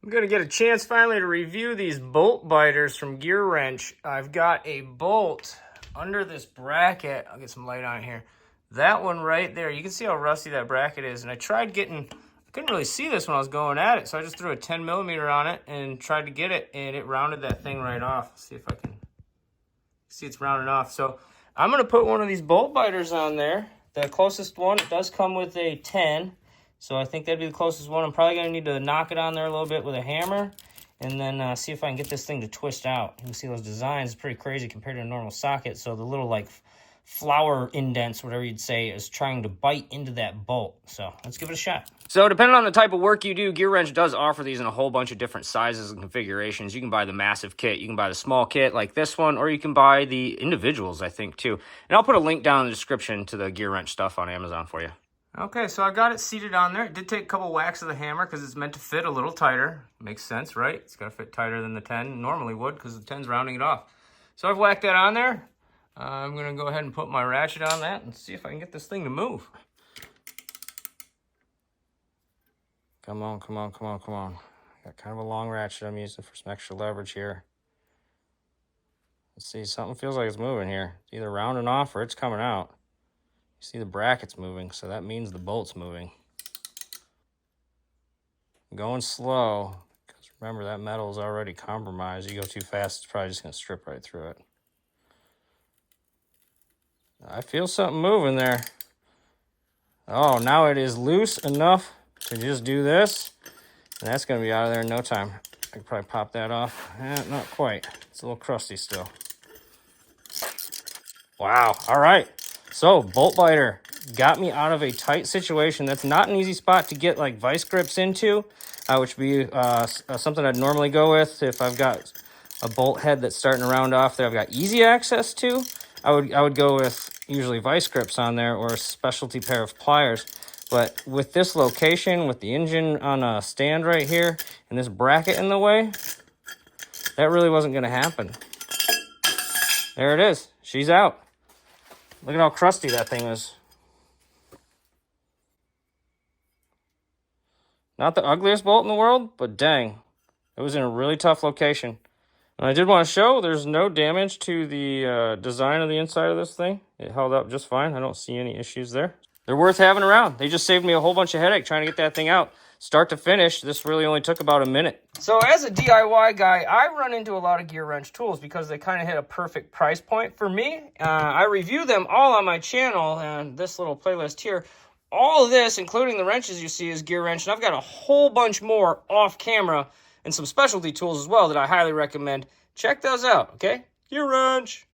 I'm going to get a chance finally to review these bolt biters from GearWrench. I've got a bolt under this bracket. I'll get some light on it here. That one right there, you can see how rusty that bracket is. And I tried getting, I couldn't really see this when I was going at it, so I just threw a 10 millimeter on it and tried to get it, and it rounded that thing right off. Let's see if I can see it's rounded off. So I'm going to put one of these bolt biters on there. The closest one, it does come with a 10. So I think that'd be the closest one. I'm probably going to need to knock it on there a little bit with a hammer and then see if I can get this thing to twist out. You can see those designs are pretty crazy compared to a normal socket. So the little like flower indents, whatever you'd say, is trying to bite into that bolt. So let's give it a shot. So depending on the type of work you do, GearWrench does offer these in a whole bunch of different sizes and configurations. You can buy the massive kit, you can buy the small kit like this one, or you can buy the individuals, I think, too. And I'll put a link down in the description to the GearWrench stuff on Amazon for you. Okay, so I got it seated on there. It did take a couple whacks of the hammer because it's meant to fit a little tighter. Makes sense, right? It's got to fit tighter than the 10 normally would because the 10's rounding it off. So I've whacked that on there. I'm going to go ahead and put my ratchet on that and see if I can get this thing to move. Come on, come on, come on, come on. Got kind of a long ratchet I'm using for some extra leverage here. Let's see, something feels like it's moving here. It's either rounding off or it's coming out. You see the bracket's moving, so that means the bolt's moving. I'm going slow, because remember that metal is already compromised. You go too fast, it's probably just going to strip right through it. I feel something moving there. Oh, now it is loose enough to just do this, and that's going to be out of there in no time. I could probably pop that off. Not quite. It's a little crusty still. Wow, all right. So, bolt biter got me out of a tight situation. That's not an easy spot to get like vice grips into, which would be something I'd normally go with if I've got a bolt head that's starting to round off that I've got easy access to. I would go with usually vice grips on there or a specialty pair of pliers. But with this location, with the engine on a stand right here and this bracket in the way, that really wasn't going to happen. There it is. She's out. Look at how crusty that thing is. Not the ugliest bolt in the world, but dang, it was in a really tough location. And I did want to show there's no damage to the design of the inside of this thing. It held up just fine. I don't see any issues there. They're worth having around. They just saved me a whole bunch of headache trying to get that thing out. Start to finish, this really only took about a minute. So as a DIY guy, I run into a lot of GearWrench tools because they kind of hit a perfect price point for me. I review them all on my channel and this little playlist here. All of this, including the wrenches you see, is GearWrench, and I've got a whole bunch more off camera and some specialty tools as well that I highly recommend. Check those out, okay? GearWrench!